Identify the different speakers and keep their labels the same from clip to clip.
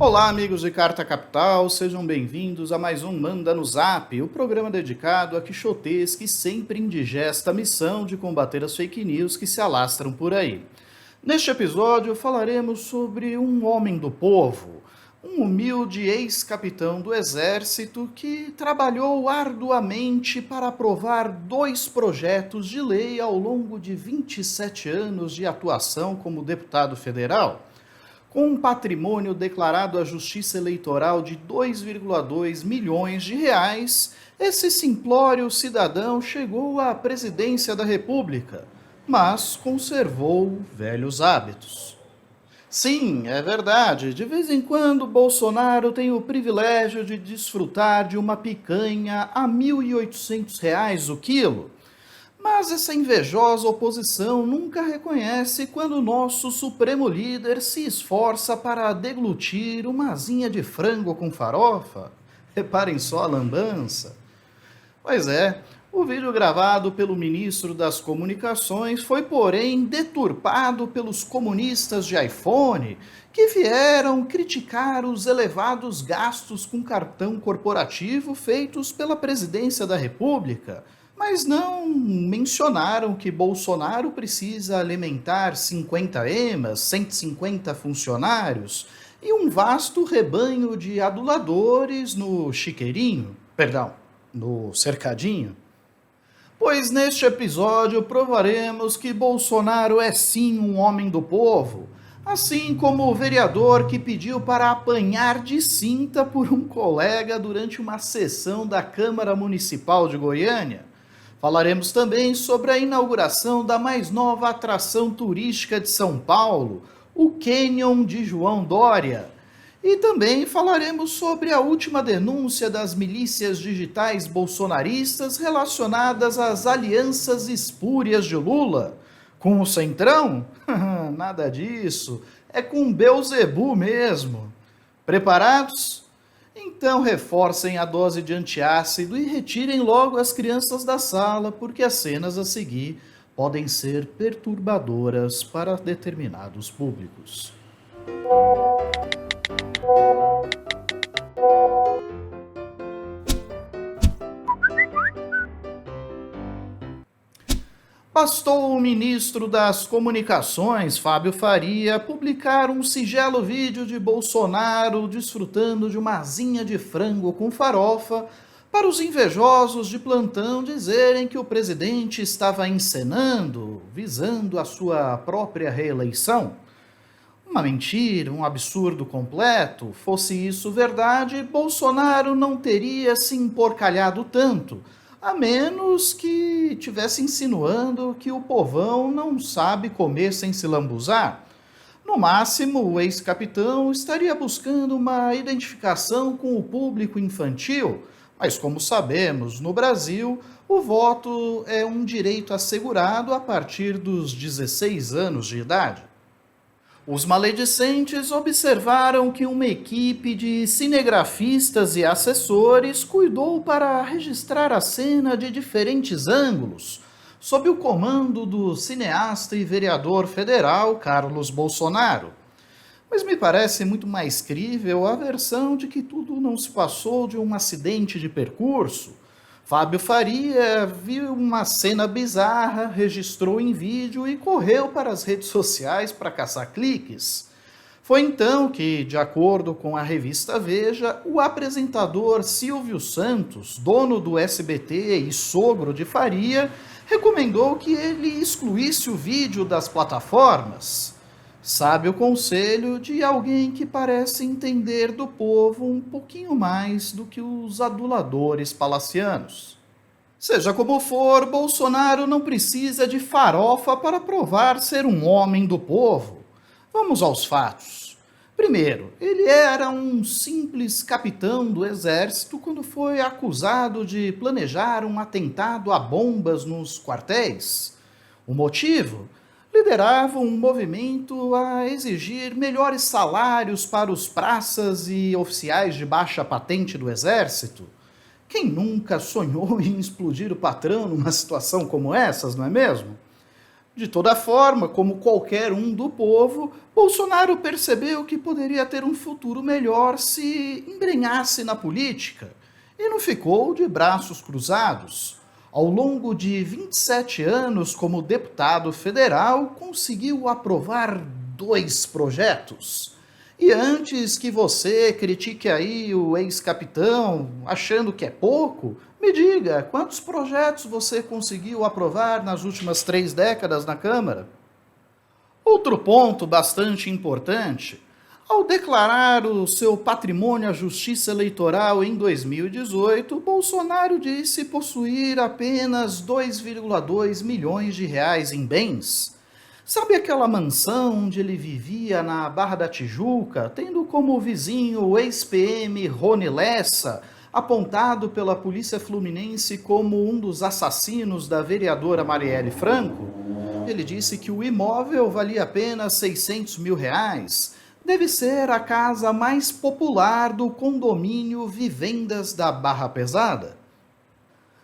Speaker 1: Olá, amigos de Carta Capital, sejam bem-vindos a mais um Manda no Zap, o programa dedicado a quixotês que sempre indigesta a missão de combater as fake news que se alastram por aí. Neste episódio falaremos sobre um homem do povo, um humilde ex-capitão do Exército que trabalhou arduamente para aprovar 2 projetos de lei ao longo de 27 anos de atuação como deputado federal. Com um patrimônio declarado à Justiça Eleitoral de 2,2 milhões de reais, esse simplório cidadão chegou à presidência da República, mas conservou velhos hábitos. Sim, é verdade, de vez em quando Bolsonaro tem o privilégio de desfrutar de uma picanha a R$ 1.800 o quilo. Mas essa invejosa oposição nunca reconhece quando o nosso supremo líder se esforça para deglutir uma asinha de frango com farofa. Reparem só a lambança. Pois é, o vídeo gravado pelo ministro das Comunicações foi, porém, deturpado pelos comunistas de iPhone, que vieram criticar os elevados gastos com cartão corporativo feitos pela presidência da República, mas não mencionaram que Bolsonaro precisa alimentar 50 emas, 150 funcionários e um vasto rebanho de aduladores no chiqueirinho, perdão, no cercadinho. Pois neste episódio provaremos que Bolsonaro é sim um homem do povo, assim como o vereador que pediu para apanhar de cinta por um colega durante uma sessão da Câmara Municipal de Goiânia. Falaremos também sobre a inauguração da mais nova atração turística de São Paulo, o Canyon de João Dória. E também falaremos sobre a última denúncia das milícias digitais bolsonaristas relacionadas às alianças espúrias de Lula. Com o Centrão? Nada disso, é com Beelzebub mesmo. Preparados? Então reforcem a dose de antiácido e retirem logo as crianças da sala, porque as cenas a seguir podem ser perturbadoras para determinados públicos. Bastou o ministro das Comunicações, Fábio Faria, publicar um singelo vídeo de Bolsonaro desfrutando de uma asinha de frango com farofa para os invejosos de plantão dizerem que o presidente estava encenando, visando a sua própria reeleição. Uma mentira, um absurdo completo. Fosse isso verdade, Bolsonaro não teria se emporcalhado tanto, a menos que tivesse insinuando que o povão não sabe comer sem se lambuzar. No máximo, o ex-capitão estaria buscando uma identificação com o público infantil, mas como sabemos, no Brasil, o voto é um direito assegurado a partir dos 16 anos de idade. Os maledicentes observaram que uma equipe de cinegrafistas e assessores cuidou para registrar a cena de diferentes ângulos, sob o comando do cineasta e vereador federal Carlos Bolsonaro. Mas me parece muito mais crível a versão de que tudo não se passou de um acidente de percurso. Fábio Faria viu uma cena bizarra, registrou em vídeo e correu para as redes sociais para caçar cliques. Foi então que, de acordo com a revista Veja, o apresentador Silvio Santos, dono do SBT e sogro de Faria, recomendou que ele excluísse o vídeo das plataformas. Sabe o conselho de alguém que parece entender do povo um pouquinho mais do que os aduladores palacianos. Seja como for, Bolsonaro não precisa de farofa para provar ser um homem do povo. Vamos aos fatos. Primeiro, ele era um simples capitão do exército quando foi acusado de planejar um atentado a bombas nos quartéis. O motivo? Liderava um movimento a exigir melhores salários para os praças e oficiais de baixa patente do Exército. Quem nunca sonhou em explodir o patrão numa situação como essas, não é mesmo? De toda forma, como qualquer um do povo, Bolsonaro percebeu que poderia ter um futuro melhor se embrenhasse na política e não ficou de braços cruzados. Ao longo de 27 anos como deputado federal, conseguiu aprovar 2 projetos. E antes que você critique aí o ex-capitão achando que é pouco, me diga, quantos projetos você conseguiu aprovar nas últimas 3 décadas na Câmara? Outro ponto bastante importante, ao declarar o seu patrimônio à Justiça Eleitoral em 2018, Bolsonaro disse possuir apenas 2,2 milhões de reais em bens. Sabe aquela mansão onde ele vivia na Barra da Tijuca, tendo como vizinho o ex-PM Rony Lessa, apontado pela polícia fluminense como um dos assassinos da vereadora Marielle Franco? Ele disse que o imóvel valia apenas 600 mil reais. Deve ser a casa mais popular do condomínio Vivendas da Barra Pesada.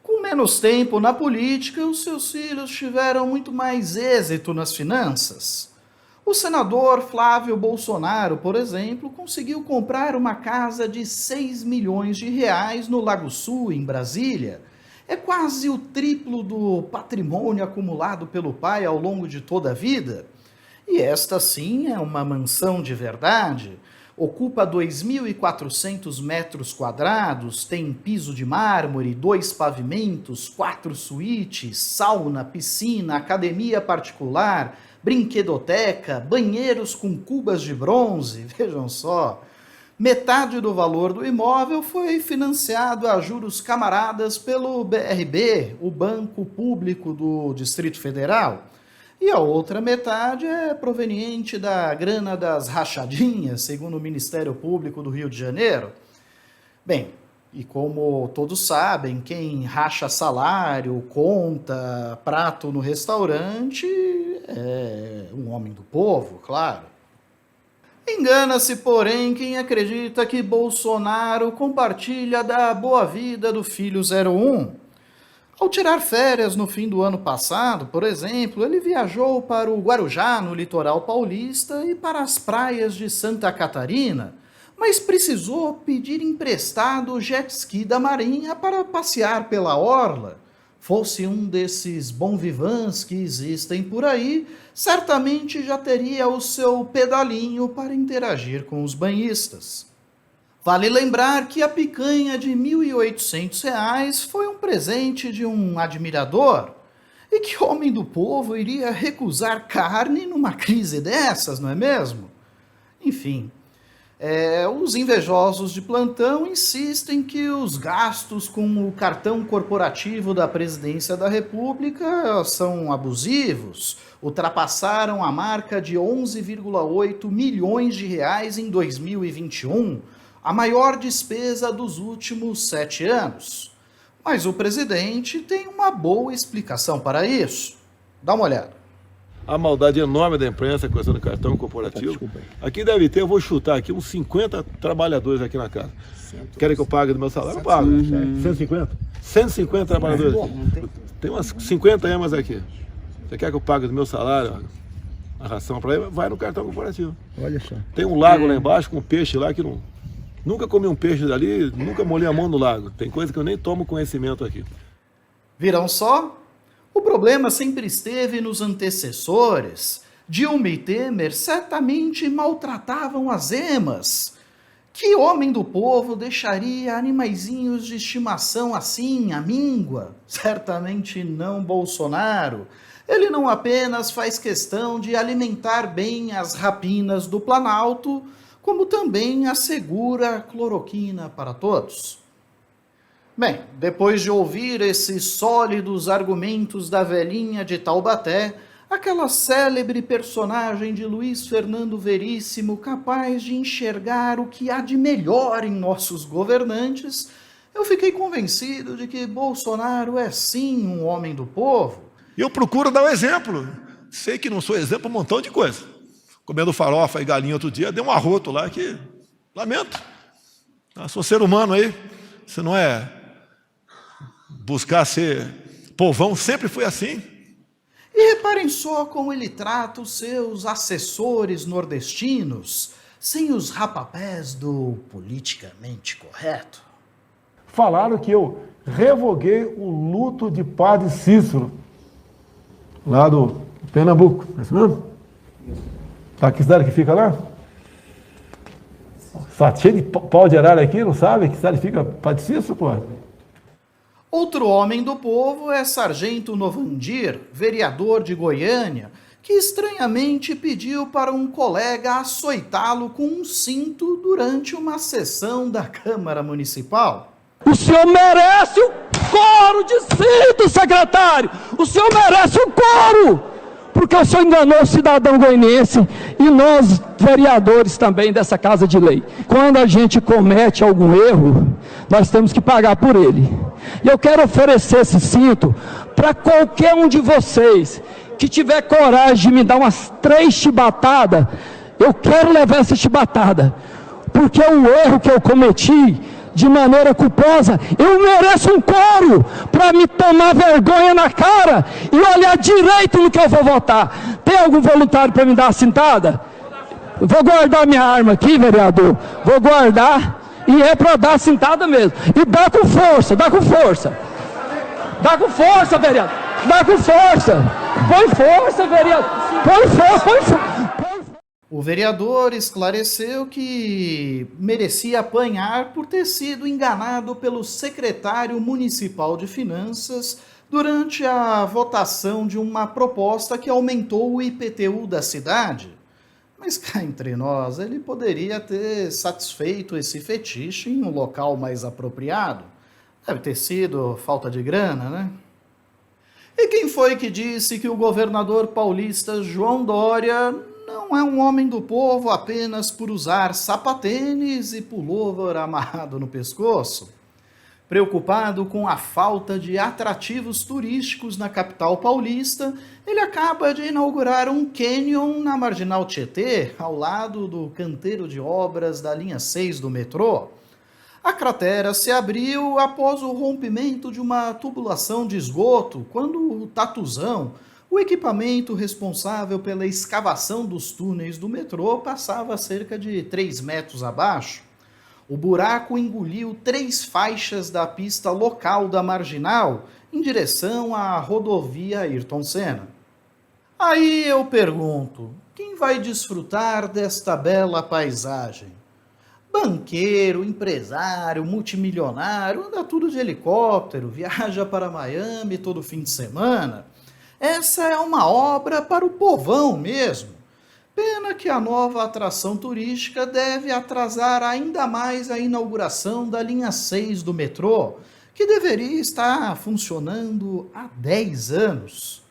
Speaker 1: Com menos tempo na política, os seus filhos tiveram muito mais êxito nas finanças. O senador Flávio Bolsonaro, por exemplo, conseguiu comprar uma casa de 6 milhões de reais no Lago Sul, em Brasília. É quase o triplo do patrimônio acumulado pelo pai ao longo de toda a vida. E esta sim é uma mansão de verdade. Ocupa 2.400 metros quadrados, tem piso de mármore, 2 pavimentos, 4 suítes, sauna, piscina, academia particular, brinquedoteca, banheiros com cubas de bronze, vejam só. Metade do valor do imóvel foi financiado a juros camaradas pelo BRB, o Banco Público do Distrito Federal. E a outra metade é proveniente da grana das rachadinhas, segundo o Ministério Público do Rio de Janeiro. Bem, e como todos sabem, quem racha salário, conta, prato no restaurante é um homem do povo, claro. Engana-se, porém, quem acredita que Bolsonaro compartilha da boa vida do filho 01. Ao tirar férias no fim do ano passado, por exemplo, ele viajou para o Guarujá, no litoral paulista, e para as praias de Santa Catarina, mas precisou pedir emprestado o jet ski da Marinha para passear pela orla. Fosse um desses bons-vivants que existem por aí, certamente já teria o seu pedalinho para interagir com os banhistas. Vale lembrar que a picanha de R$ 1.800 foi um presente de um admirador. E que homem do povo iria recusar carne numa crise dessas, não é mesmo? Enfim, os invejosos de plantão insistem que os gastos com o cartão corporativo da Presidência da República são abusivos, ultrapassaram a marca de 11,8 milhões de reais em 2021, a maior despesa dos últimos 7 anos. Mas o presidente tem uma boa explicação para isso. Dá uma olhada.
Speaker 2: A maldade enorme da imprensa com esse cartão corporativo. Aqui deve ter, eu vou chutar aqui, uns 50 trabalhadores aqui na casa. Querem que eu pague do meu salário? Eu pago. 150? 150 trabalhadores. Tem umas 50 emas aqui. Você quer que eu pague do meu salário? A ração para ele vai no cartão corporativo. Olha só. Tem um lago lá embaixo com peixe lá que não... Nunca comi um peixe dali, nunca molhei a mão no lago. Tem coisa que eu nem tomo conhecimento aqui.
Speaker 1: Viram só? O problema sempre esteve nos antecessores. Dilma e Temer certamente maltratavam as emas. Que homem do povo deixaria animaizinhos de estimação assim, à míngua? Certamente não Bolsonaro. Ele não apenas faz questão de alimentar bem as rapinas do Planalto, como também assegura cloroquina para todos. Bem, depois de ouvir esses sólidos argumentos da velhinha de Taubaté, aquela célebre personagem de Luiz Fernando Veríssimo capaz de enxergar o que há de melhor em nossos governantes, eu fiquei convencido de que Bolsonaro é sim um homem do povo.
Speaker 3: Eu procuro dar um exemplo. Sei que não sou exemplo um montão de coisa. Comendo farofa e galinha outro dia, deu um arroto lá que, lamento. Sou ser humano aí, se não é buscar ser povão, sempre foi assim.
Speaker 1: E reparem só como ele trata os seus assessores nordestinos, sem os rapapés do politicamente correto.
Speaker 4: Falaram que eu revoguei o luto de Padre Cícero, lá do Pernambuco. É isso mesmo? Tá, que cidade que fica lá? Tá cheio de pau de arara aqui, não sabe que cidade fica Padre Cícero, pô?
Speaker 1: Outro homem do povo é Sargento Novandir, vereador de Goiânia, que estranhamente pediu para um colega açoitá-lo com um cinto durante uma sessão da Câmara Municipal.
Speaker 5: O senhor merece o couro de cinto, secretário! O senhor merece o couro! Porque o senhor enganou o cidadão goianiense e nós, vereadores também dessa Casa de Lei. Quando a gente comete algum erro, nós temos que pagar por ele. E eu quero oferecer esse cinto para qualquer um de vocês que tiver coragem de me dar umas 3 chibatadas. Eu quero levar essa chibatada, porque o erro que eu cometi de maneira culposa, eu mereço um couro para me tomar vergonha na cara e olhar direito no que eu vou votar. Tem algum voluntário para me dar a cintada? Vou guardar minha arma aqui, vereador. Vou guardar e é para dar a cintada mesmo. E dá com força, dá com força. Dá com força, vereador. Dá com força. Põe força, vereador. Põe força, põe força.
Speaker 1: O vereador esclareceu que merecia apanhar por ter sido enganado pelo secretário municipal de Finanças durante a votação de uma proposta que aumentou o IPTU da cidade. Mas cá entre nós, ele poderia ter satisfeito esse fetiche em um local mais apropriado. Deve ter sido falta de grana, né? E quem foi que disse que o governador paulista João Dória não é um homem do povo apenas por usar sapatênis e pullover amarrado no pescoço? Preocupado com a falta de atrativos turísticos na capital paulista, ele acaba de inaugurar um canyon na Marginal Tietê, ao lado do canteiro de obras da linha 6 do metrô. A cratera se abriu após o rompimento de uma tubulação de esgoto, quando o tatuzão, o equipamento responsável pela escavação dos túneis do metrô, passava cerca de 3 metros abaixo. O buraco engoliu 3 faixas da pista local da Marginal em direção à rodovia Ayrton Senna. Aí eu pergunto, quem vai desfrutar desta bela paisagem? Banqueiro, empresário, multimilionário, anda tudo de helicóptero, viaja para Miami todo fim de semana. Essa é uma obra para o povão mesmo. Pena que a nova atração turística deve atrasar ainda mais a inauguração da linha 6 do metrô, que deveria estar funcionando há 10 anos.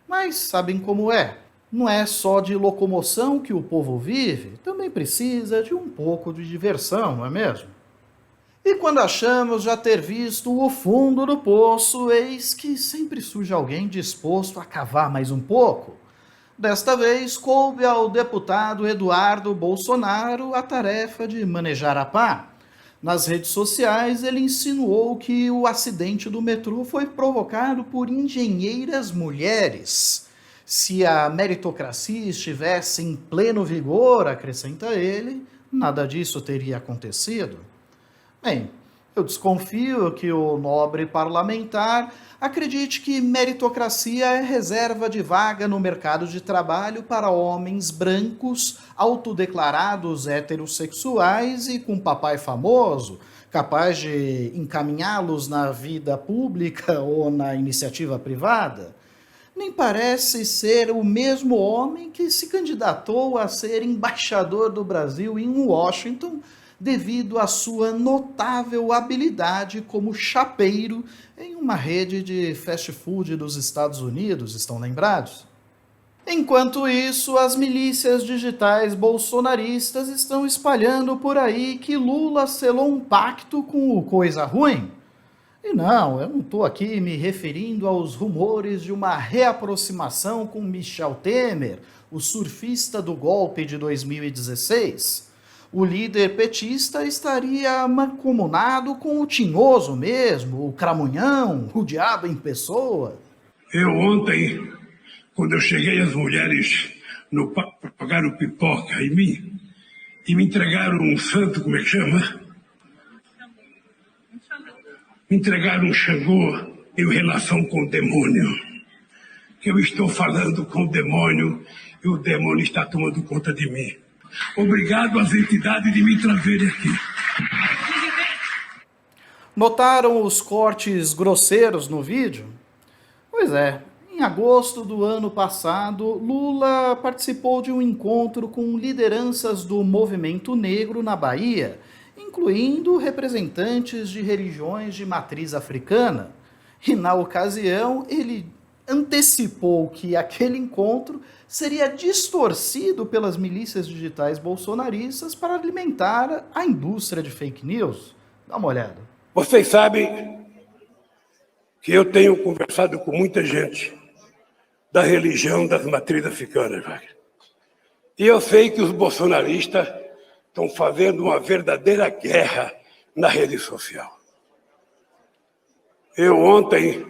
Speaker 1: Mas sabem como é? Não é só de locomoção que o povo vive, também precisa de um pouco de diversão, não é mesmo? E quando achamos já ter visto o fundo do poço, eis que sempre surge alguém disposto a cavar mais um pouco. Desta vez, coube ao deputado Eduardo Bolsonaro a tarefa de manejar a pá. Nas redes sociais, ele insinuou que o acidente do metrô foi provocado por engenheiras mulheres. Se a meritocracia estivesse em pleno vigor, acrescenta ele, nada disso teria acontecido. Bem, eu desconfio que o nobre parlamentar acredite que meritocracia é reserva de vaga no mercado de trabalho para homens brancos, autodeclarados heterossexuais e com papai famoso, capaz de encaminhá-los na vida pública ou na iniciativa privada. Nem parece ser o mesmo homem que se candidatou a ser embaixador do Brasil em Washington devido à sua notável habilidade como chapeiro em uma rede de fast food dos Estados Unidos, estão lembrados? Enquanto isso, as milícias digitais bolsonaristas estão espalhando por aí que Lula selou um pacto com o Coisa Ruim. E não, eu não estou aqui me referindo aos rumores de uma reaproximação com Michel Temer, o surfista do golpe de 2016. O líder petista estaria mancomunado com o Tinhoso mesmo, o Cramunhão, o diabo em pessoa.
Speaker 6: Eu ontem quando eu cheguei, as mulheres pagaram pipoca em mim e me entregaram um santo, como é que chama? Me entregaram um Xangô em relação com o demônio. Que eu estou falando com o demônio e o demônio está tomando conta de mim. Obrigado às entidades de me trazerem aqui.
Speaker 1: Notaram os cortes grosseiros no vídeo? Pois é, em agosto do ano passado, Lula participou de um encontro com lideranças do movimento negro na Bahia, incluindo representantes de religiões de matriz africana. E na ocasião, ele antecipou que aquele encontro seria distorcido pelas milícias digitais bolsonaristas para alimentar a indústria de fake news. Dá uma olhada.
Speaker 6: Vocês sabem que eu tenho conversado com muita gente da religião das matrizes africanas, Wagner. E eu sei que os bolsonaristas estão fazendo uma verdadeira guerra na rede social. Eu ontem,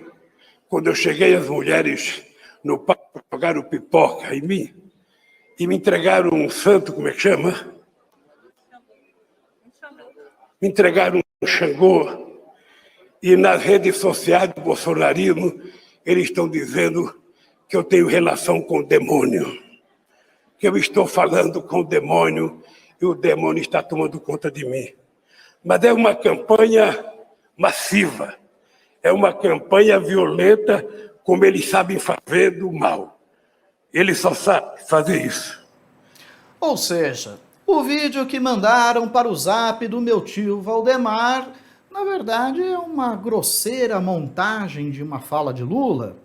Speaker 6: quando eu cheguei, as mulheres pagaram pipoca em mim e me entregaram um santo, como é que chama? Me entregaram um Xangô. E nas redes sociais do bolsonarismo, eles estão dizendo que eu tenho relação com o demônio. Que eu estou falando com o demônio e o demônio está tomando conta de mim. Mas é uma campanha massiva. É uma campanha violenta, como eles sabem fazer do mal. Eles só sabem fazer isso.
Speaker 1: Ou seja, o vídeo que mandaram para o zap do meu tio Valdemar, na verdade, é uma grosseira montagem de uma fala de Lula.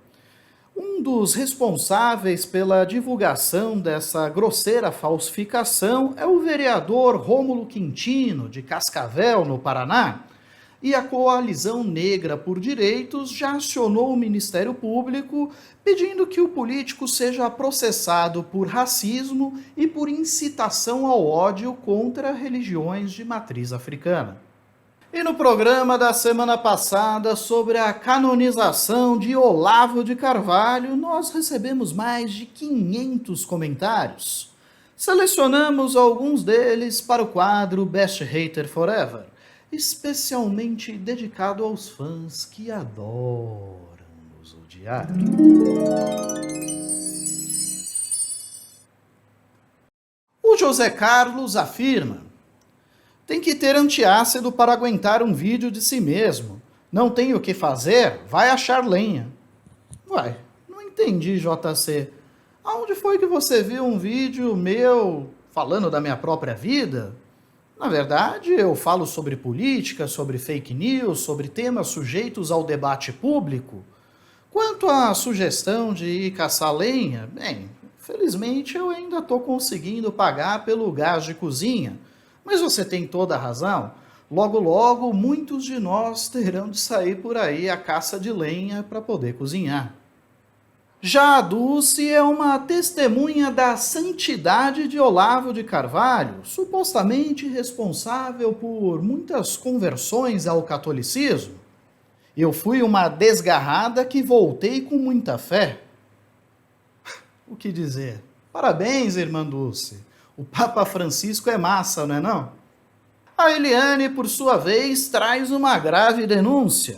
Speaker 1: Um dos responsáveis pela divulgação dessa grosseira falsificação é o vereador Rômulo Quintino, de Cascavel, no Paraná. E a Coalizão Negra por Direitos já acionou o Ministério Público pedindo que o político seja processado por racismo e por incitação ao ódio contra religiões de matriz africana. E no programa da semana passada sobre a canonização de Olavo de Carvalho, nós recebemos mais de 500 comentários. Selecionamos alguns deles para o quadro Best Hater Forever, especialmente dedicado aos fãs que adoram nos odiar. O José Carlos afirma: tem que ter antiácido para aguentar um vídeo de si mesmo. Não tem o que fazer? Vai achar lenha. Uai, não entendi, JC. Aonde foi que você viu um vídeo meu falando da minha própria vida? Na verdade, eu falo sobre política, sobre fake news, sobre temas sujeitos ao debate público. Quanto à sugestão de ir caçar lenha, bem, felizmente eu ainda estou conseguindo pagar pelo gás de cozinha. Mas você tem toda a razão. Logo, logo, muitos de nós terão de sair por aí à caça de lenha para poder cozinhar. Já a Dulce é uma testemunha da santidade de Olavo de Carvalho, supostamente responsável por muitas conversões ao catolicismo. Eu fui uma desgarrada que voltei com muita fé. O que dizer? Parabéns, irmã Dulce. O Papa Francisco é massa, não é não? A Eliane, por sua vez, traz uma grave denúncia.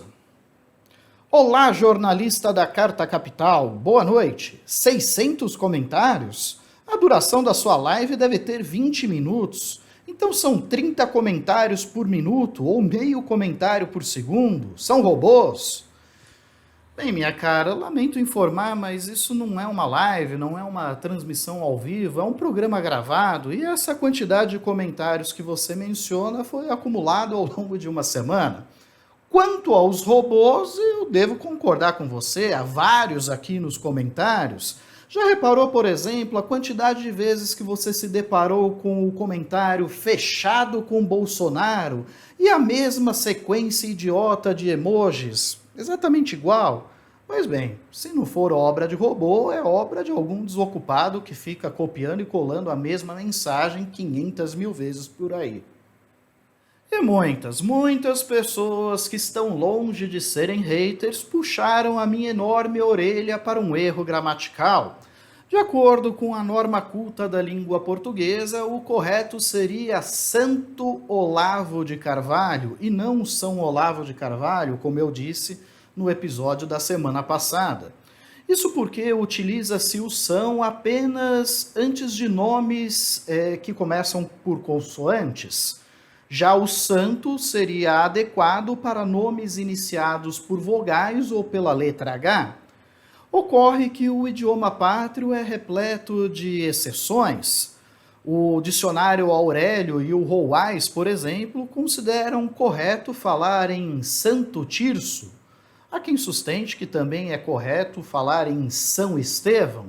Speaker 1: Olá, jornalista da Carta Capital, boa noite. 600 comentários? A duração da sua live deve ter 20 minutos. Então são 30 comentários por minuto ou meio comentário por segundo. São robôs? Bem, minha cara, lamento informar, mas isso não é uma live, não é uma transmissão ao vivo, é um programa gravado e essa quantidade de comentários que você menciona foi acumulada ao longo de uma semana. Quanto aos robôs, eu devo concordar com você, há vários aqui nos comentários. Já reparou, por exemplo, a quantidade de vezes que você se deparou com o comentário fechado com Bolsonaro e a mesma sequência idiota de emojis? Exatamente igual. Pois bem, se não for obra de robô, é obra de algum desocupado que fica copiando e colando a mesma mensagem 500 mil vezes por aí. E muitas pessoas que estão longe de serem haters puxaram a minha enorme orelha para um erro gramatical. De acordo com a norma culta da língua portuguesa, o correto seria Santo Olavo de Carvalho e não São Olavo de Carvalho, como eu disse no episódio da semana passada. Isso porque utiliza-se o São apenas antes de nomes que começam por consoantes. Já o Santo seria adequado para nomes iniciados por vogais ou pela letra H. Ocorre que o idioma pátrio é repleto de exceções. O dicionário Aurélio e o Rouais, por exemplo, consideram correto falar em Santo Tirso. Há quem sustente que também é correto falar em São Estevão.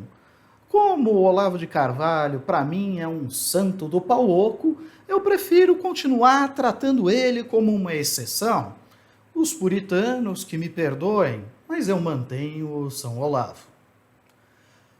Speaker 1: Como o Olavo de Carvalho, para mim, é um santo do pau oco, eu prefiro continuar tratando ele como uma exceção. Os puritanos que me perdoem, mas eu mantenho o São Olavo.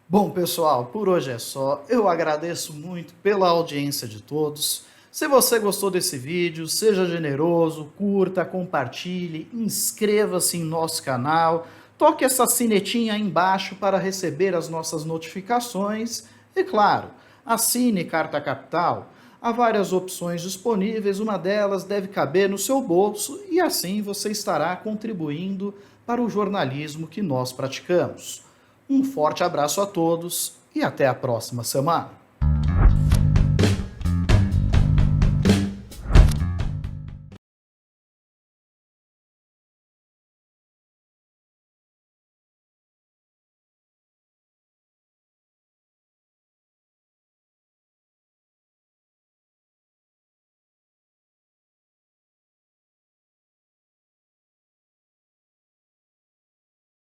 Speaker 1: Bom, pessoal, por hoje é só. Eu agradeço muito pela audiência de todos. Se você gostou desse vídeo, seja generoso, curta, compartilhe, inscreva-se em nosso canal, toque essa sinetinha aí embaixo para receber as nossas notificações e, claro, assine Carta Capital. Há várias opções disponíveis, uma delas deve caber no seu bolso e assim você estará contribuindo para o jornalismo que nós praticamos. Um forte abraço a todos e até a próxima semana.